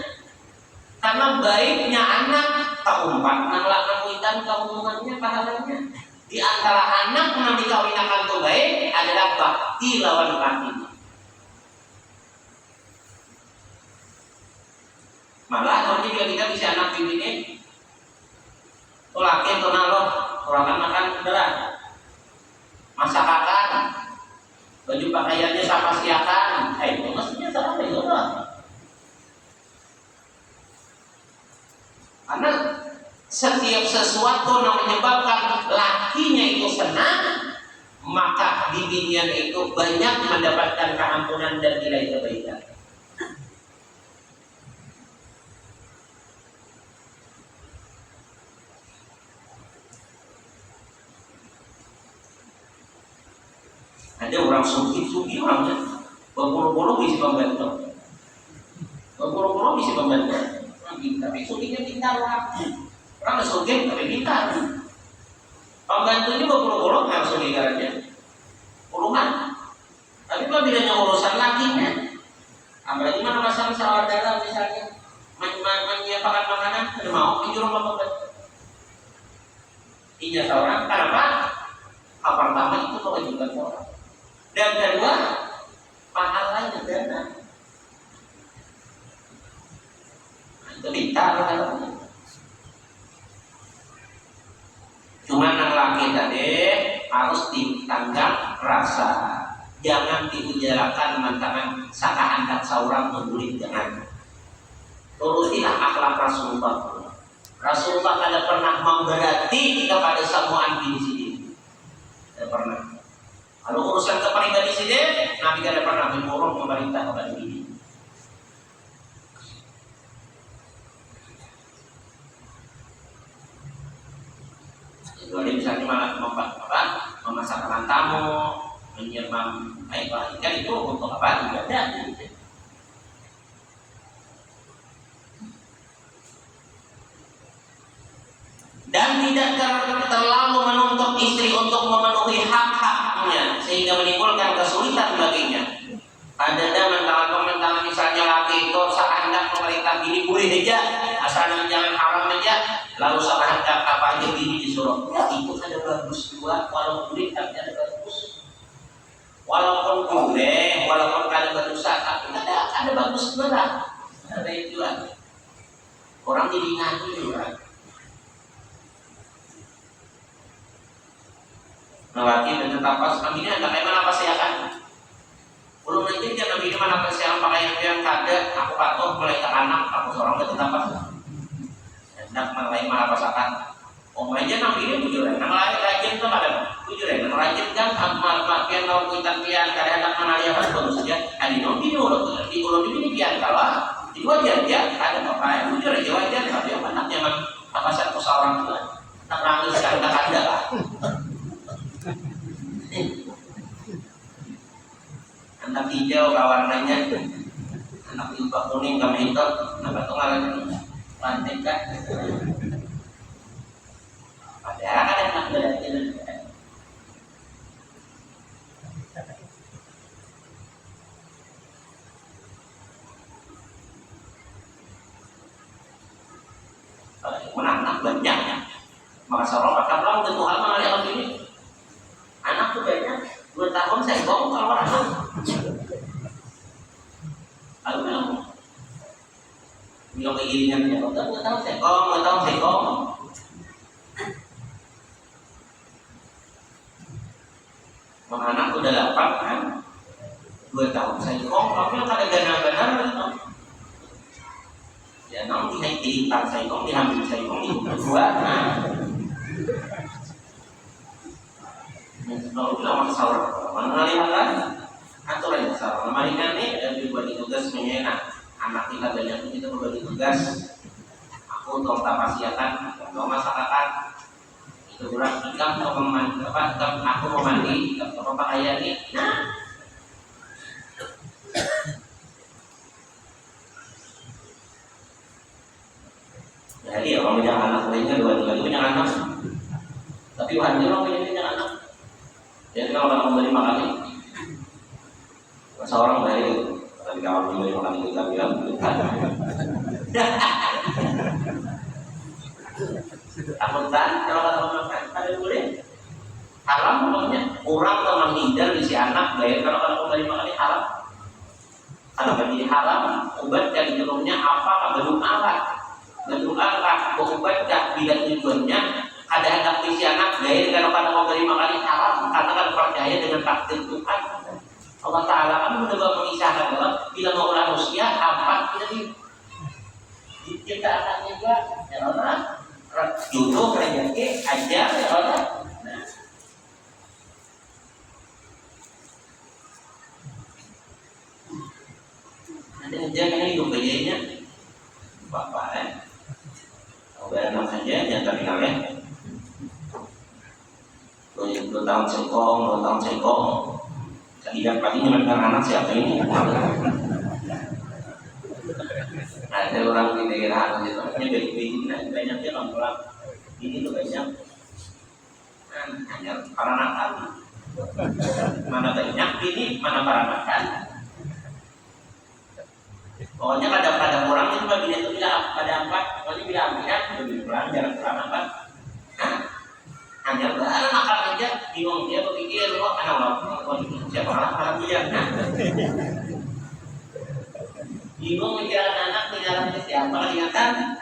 karena baiknya anak tak umpat nang kawitan kehubungannya pahalanya di antara anak yang dikawinakan itu baik adalah bakti lawan laki. Malah kalau juga kita bisa anak ini tuh laki tuh nalo orang kan makan berat masakan baju pakaiannya sama siakan itu mestinya salah itu lah karena setiap sesuatu yang menyebabkan lakinya itu senang maka bininya itu banyak mendapatkan keampunan dan nilai kebaikan. Ada orang suki orangnya berpuluh-puluh bisa pembantu, berpuluh-puluh bisa pembantu. Tapi sukinya pintar lah. Orang suki tapi pintar. Pembantunya berpuluh-puluh nggak suki aja, puluhan. Tapi kalau bilangnya urusan lakinya, apalagi mana masalah saudara misalnya menyiapkan makanan, ada mau di rumah pembantu. Iya seorang, kenapa? Pertama itu kewajiban seorang. Dan kedua, pahalanya dana. Itu pintar kan? Cuma yang laki tadi harus ditanggang rasa. Jangan diujarakan mantangan saka hendak seorang membulik jangan. Turutilah akhlak Rasulullah. Rasulullah tidak pernah memberati kepada semua di sini. Tidak pernah. Kalau urusan kepribadi sini, Nabi tidak pernah menyuruh pemerintah kepada diri. Jadi misalnya malah memasakkan tamu, menyiapkan kan itu untuk apa? Ibadah. Dan tidak terlalu menuntut istri untuk memenuhi hak-haknya sehingga menimbulkan kesulitan baginya. Ada mentang-mentang misalnya laki itu sehendak pemerintah diri boleh aja, asal jangan haram aja, lalu sehendak apa aja diri disuruh. Ya, itu ada bagus juga, walau boleh tapi ada bagus. Walaupun boleh, walaupun ada berdosa, tapi ada bagus juga. Ada itu juga. Orang jadi ngaji juga. Lelaki dan tetapas akhirnya ada kayak mana apa saya akan belum lagi jangan nabi mana apa saya pakai yang kada aku patuh mulai ke anak aku seorang ke tetapas hendak mulai mana apa sakan aja nabi ini bujuran nang rajin tuh ada bujuran nang rajin kan amal pian lawan kuitan pian kada hendak menalian baru saja adi nabi di ulo ini pian kalah di wajar dia ada apa bujuran dia wajar tapi anak jangan apa satu seorang itu tak nangis kada ada lah. Anak hijau warnanya, anak hijau kuning kami itu, anak itu ngalah lantai kan? Padahal ada anak belajar. Anak banyaknya, maka seorang akan pulang ke Tuhan mengalihkan ini. Anak tuh banyak 2 tahun saya bohong kalau orang Aku bilang keiringan ya, nggak tahu sekong. Anak udah 8 kan, 2 tahun sekong, tapi kada gana-gana ya nong dihitung sekong, diambil sekong, dua. Kalau bilang masalah, mana lihat aturan yang salah. Kemarin nih ada berbagi tugas menyenak anak kita banyak kita berbagi tugas. Aku untuk tapasiakan, untuk masyarakat itu kurang ikan atau mandi apa? Aku mau mandi, atau pakaian nih. Nah, jadi orang punya anak lainnya 2-3 punya anak, tapi wajar orang punya anak. Jadi kalau orang memberi makan ini, seorang dari itu, tapi kalau memberi makan itu kita bilang bukan. Takutan kalau kata makan ada boleh. Haram pokoknya kurang atau menghindar di si anak bayar kalau memberi makan ini haram. Kalau menjadi haram, obat dan minumnya apa? Bentuk alat, obat dan bila tujuannya ada anak si anak bayar kalau memberi makan ini haram karena kan percaya dengan takdir Tuhan. Allah Ta'ala kan sudah mengisahkan bahwa bila mau manusia apa kita dicipta anaknya juga ya Allah jodoh rezeki ajar ya Allah. Nah, ada ajarnya hidup bedanya bapak anak saja jangan terkenal ya 2 tahun sekong tidak pasti nyelenggara anak siapa ini. Ada orang di daerah itu, ini baik-baik banyak dia pulang. Ini tuh banyak, hanya para nakal. Mana banyak ini, mana para nakal. Pokoknya kadang-kadang orang itu bagi dia itu bila pada 4, pokoknya bila ambilan lebih pulang jarang pulang apa. Hanya ada nakal aja, bingung dia berpikir, wah anak siapa orang dia? Bingung mikir anak tinggalan siapa ingatan?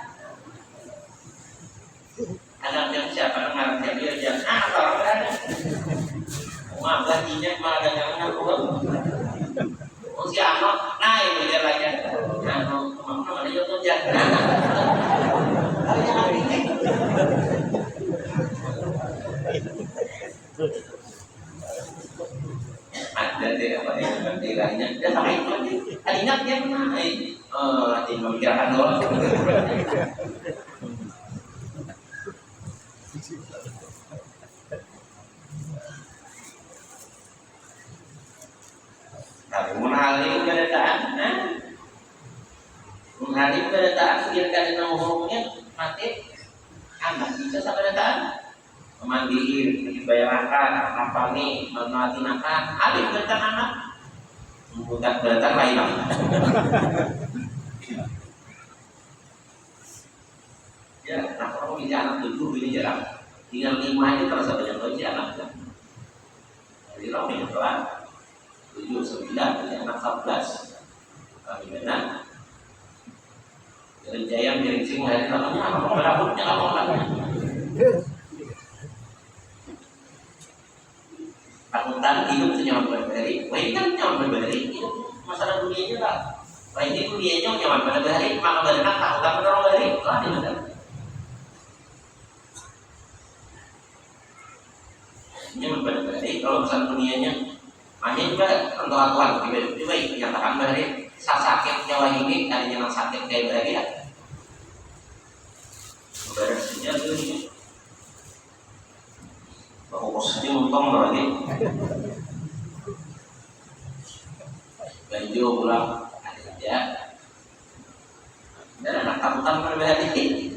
Anak siapa ngarang dia jangan orang berada. Wah gajinya malah jangan uang. Oh si anak naik dia lagi. Anak mana dia tuh jangan. Ada deh apa yang tiranya dia sampai itu tadinya dia naik nanti memikirkan doang tapi menghali kedataan sekiranya dengan umumnya mati anak bisa sampai kedataan memandiin, dibayarkan, apa nih, melatinakan, ada kedataan anak bukan kedataan lain ya, nah kalau punya anak 7 ini jarang tinggal 5 ini terasa banyak lagi anak kan jadi orang punya pelan 7, 9, punya anak 14 kami benar dari jayang, dari sing, dari namanya apa, beraputnya kamu orangnya takutan hidup itu nyaman berbahari, baik kan nyaman berbahari, itu masalah dunianya lah. Baik itu dunianya nyaman berbahari, maka berenang takutan menolong bahari, lah di mana? Nyaman berbahari, kalau masalah dunianya, hanya juga untuk aturan tiba-tiba dinyatakan bahari, sakit nyawa ini, ada yang sakit kayak bahari ya. Bersihnya itu. Fokus saja untung lagi. Banjo pulang ada kerja. Dan anak takutan berbahari.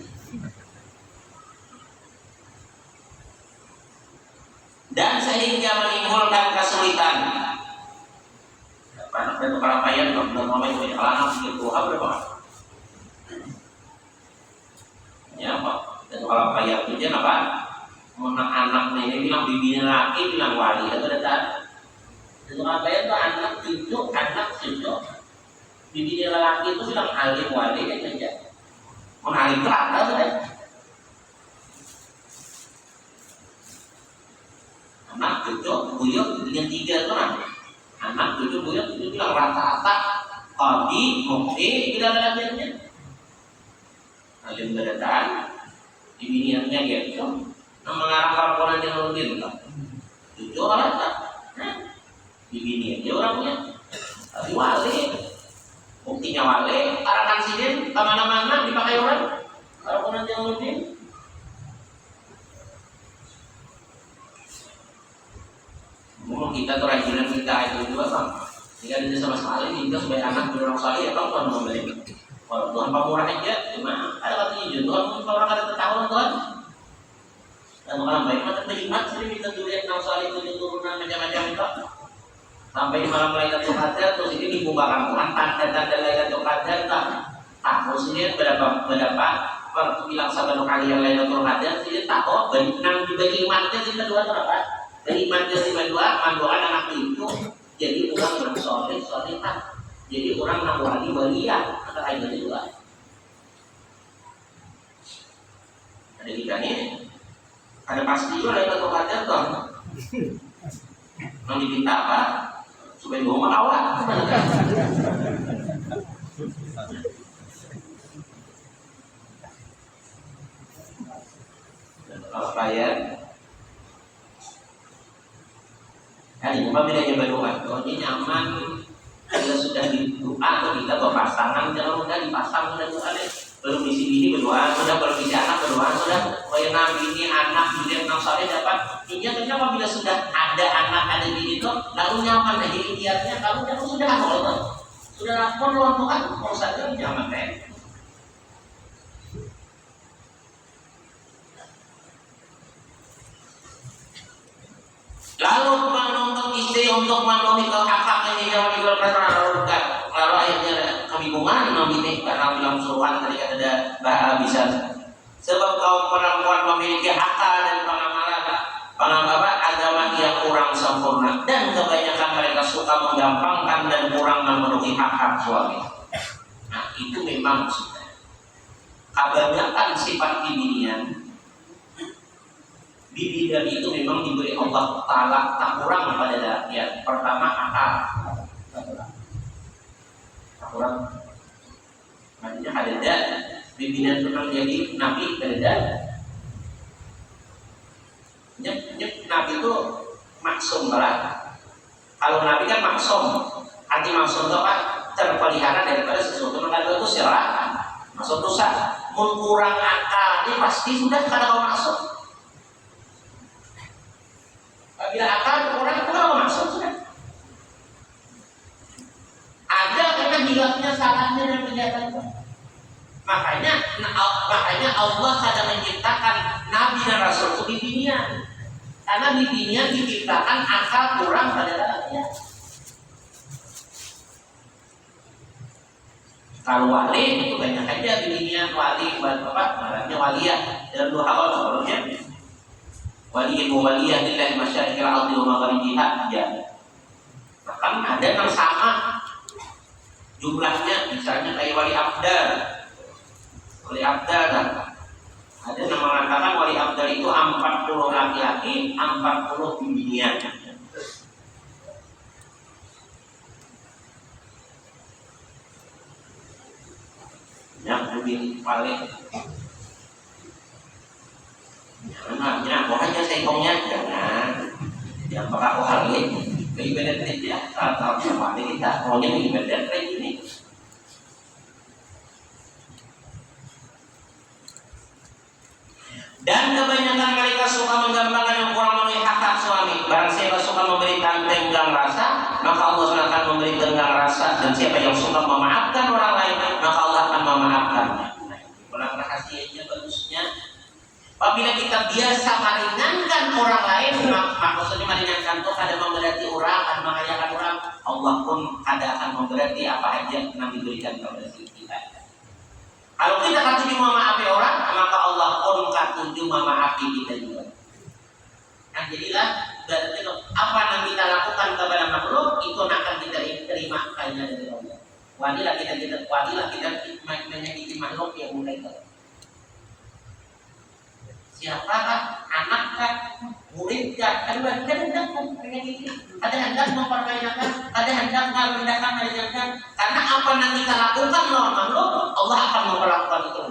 Dan sehingga menimbulkan kesulitan. Anak dan kepala payah belum ngomong banyak anak itu berapa? Ya apa? Dan kepala payah itu apa? Anak ini bilang bibinya laki bilang wali atau datang itu apa itu anak cucu Bibi dia lelaki itu bilang alim wali aja. Mau alim itu ada sudah. Anak cucu buyut dengan 3 orang. Anak cucu buyut itu bilang rata-rata kodi mukti tidak ada lagi. Alim berdaan, ibiniannya gitu. Nama ngarang Al-Quran yang lebih lengkap. Cucu orang tak, ibiniannya orangnya. Tapi wali, buktinya wali, arakan sidin, kemana-mana dipakai orang. Al-Quran yang lebih. Mungkin kita tuh rajinan kita itu juga bang. Jika ada sama sekali kita sebagai anak berorang saleh ya Tuhan memberi. Kalau Tuhan pamurah aja, cuma ada katanya juga Tuhan mungkin orang ada ketahuan Tuhan. Dan orang baik mata terlibat sering kita durian nang saleh itu turunan macam-macam itu. Sampai malam Lailatul Qadar terus ini dibukakan Tuhan tanda-tanda Lailatul Qadar tak. Maksudnya berapa waktu bilang sabanu kalian Lailatul Qadar jadi tak kok nang dibagi imannya kita dua berapa? Dari iman ke mandoan anak itu jadi orang yang soleh-solehah. Jadi orang yang wali-walian antara ayatnya juga. Ada ikannya. Ada pasti juga ada ketukannya toh. Yang diminta apa? Supaya gue melawat. Kalau kalian ini apa bedanya berdoa? Doanya nyaman. Bila sudah didoa atau kita berpasangan, jangan mudah dipasang sudah doa deh. Belum di sini berdoa, sudah belum di anak berdoa, sudah. Kayak nabi ini anak juga enam sore dapat. Ini kenapa bila sudah ada anak ada di itu, lalu nyaman lagi ikhtiarnya, kalau jangan sudah apa sudah lapor luar Tuhan, mau saja nyaman deh. Lalu menuntut istri untuk memenuhi hak-hak yang tidak dijual lalu akhirnya kebingungan ini karena bilang suruhan tadi kata ada bahasa bisa sebab kaum perempuan memiliki akal dan pengamalan agama yang kurang sempurna dan kebanyakan mereka suka menggampangkan dan kurang memenuhi hak-hak suami. Nah itu memang maksudnya kebanyakan sifat kebinian bidan itu memang diberi Allah Ta'ala tak kurang pada dia. Pertama akal tak kurang. Maksudnya ada bidan memang jadi nabi ada. Nabi itu maksum lah. Kalau nabi kan maksum. Arti maksum itu apa? Terpelihara daripada sesuatu yang itu silakan. Maksum itu sah. Kurang akal ini pasti sudah kada kau maksum. Bila akal orang mau masuk sudah. Ada karena hilangnya salahnya dan kejahatan. Makanya Allah sedang menciptakan Nabi dan Rasul itu bibinian. Karena bibinian diciptakan akal kurang pada dalamnya. Kalau wali itu banyak aja bibinian wali bapak namanya waliyah dalam 2 hal sebelumnya. Waliyah waliyah lillahi masyariqil ardi wa magharibiha ya. Bahkan ada yang sama jumlahnya misalnya kayak wali abdal. Wali abdal kan. Ada yang mengatakan wali abdal itu 40 laki-laki, 40 binian. Yang lebih paling jangan pokoknya sekongnya jangan yang bakal halin ibadat ya atau sama kita maunya ibadat kayak gini. Dan kebanyakan mereka suka menggambarkan yang kurang memenuhi hak suami. Barang siapa suka memberi tenggang rasa, maka Allah akan memberi tenggang rasa. Dan siapa yang suka memaafkan orang lain, maka Allah akan memaafkannya. Kurang rahasianya bagusnya. Apabila kita biasa meringankan orang lain, maksudnya meringankan itu ada memberati orang, ada mengayakan orang, Allah pun ada akan memberati apa aja yang diberikan kepada kita. Kalau kita katuju memaafi orang, maka Allah pun katuju memaafi kita juga. Nah jadilah berarti apa yang kita lakukan kepada makhluk itu akan kita terima kaitannya dari Allah. Wanilah kita menyakiti makhluk yang mulai itu. Siapakah, anakkah, muridkah, kadang-kadang menyakiti. Ada hendak mempermainkan, ada hendak merendahkan, meringankan. Karena apa yang kita lakukan lawan makhluk, Allah akan memperlakukan itu.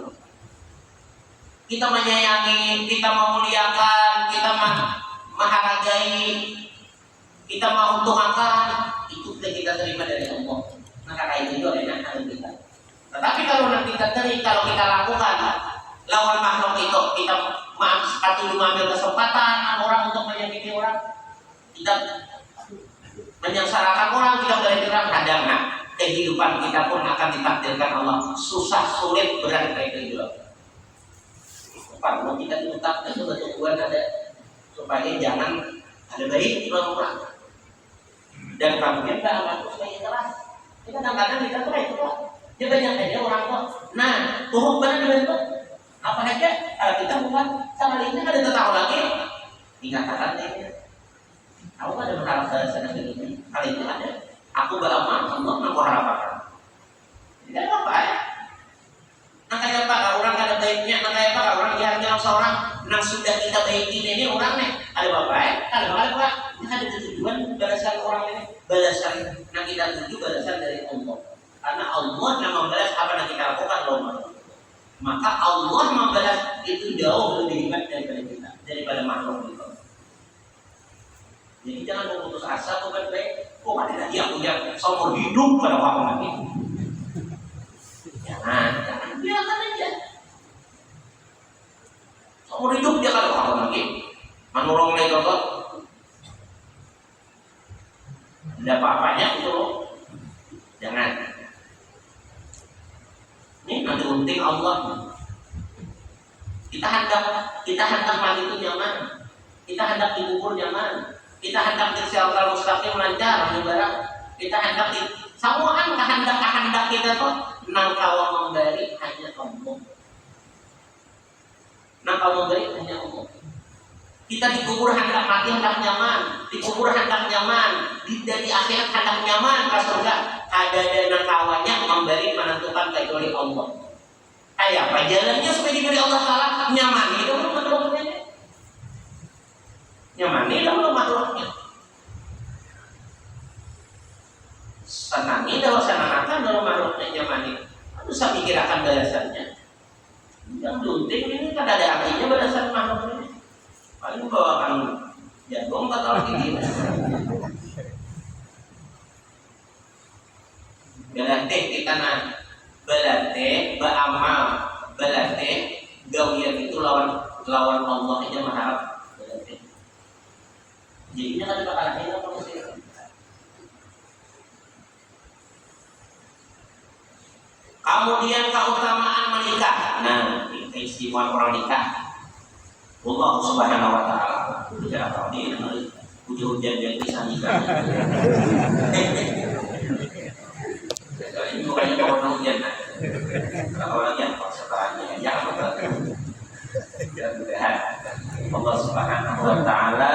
Kita menyayangi, kita memuliakan, kita menghargai, kita menguntungkan, itu sudah kita terima dari Allah. Maka kayak itu enak hal kita. Tetapi kalau nanti kalau kita lakukan lawan makhluk itu, kita sepatu mengambil kesempatan orang untuk menyakiti orang, kita menyengsarakan orang, kita bergerak kadang kehidupan kita pun akan ditakdirkan Allah susah, sulit, berat kayak itu. Kalau kita diutak itu tujuan ada supaya jangan ada baik di orang. Dan kemudian kita supaya keras. Kita kadang-kadang kita tuh itu dia banyak aja orang tua. Nah, tuhuk benar dibentuk. Apa aja kalau kita bukan sama ini ada tahu lagi dikatakan ini. Aku ada berharap sana begini. Kali ini ada. Aku beramal Allah aku harapkan. Tidak apa ya. Nah kayak apa orang ada baiknya, nah kayak apa orang jahatnya seorang yang sudah kita baikin ini orang nih ada apa ya? Ada apa? Ini ada tujuan balasan orang ini, balasan yang kita tuju balasan dari Allah. Karena Allah yang membalas apa yang kita lakukan loh. Maka Allah membalas itu jauh lebih hebat daripada kita, daripada makhluk itu. Jadi jangan memutus asa bukan baik. Oh ada lagi aku yang seumur hidup pada waktu lagi. Jangan biarkan aja. Seumur hidup dia kalau waktu lagi. Menurung itu kok. Tidak apa-apanya itu loh. Jangan. Ini nanti penting Allah. Kita hendak mati itu nyaman. Kita hendak dikubur nyaman. Kita hendak siratal mustaqim lancar, ibarat. Kita hendak semua kehendak kita tuh nangkau memberi hanya Allah. Nangkau memberi hanya Allah. Kita dikubur hendak mati hendak nyaman, dikubur hendak nyaman, dari akhirat hendak nyaman, ke surga. Ada nangkawanya memberi menentukan kecuali Allah. Kayak apa jalannya supaya diberi Allah Taala nyaman itu makhluknya. Nyaman itu makhluknya. Senangi dalam senangkan dalam makhluknya nyaman itu. Bisa pikirkan balasannya. Yang penting ini kan ada artinya balasan makhluk ini. Paling bawakan jagung atau lagi gini. Berarti kita berarti beramal, berarti gawian itu lawan Allah aja mengharap berarti. Jadi ini kan bakal ada manusia. Kemudian keutamaan menikah. Nah, keistimewaan orang nikah. Allah Subhanahu wa taala. Tidak tahu dia hujan yang bisa nikah. Ini bukannya orang hujan. Kalau orang yang setelahnya jangan betul. Allah Subhanahu wa taala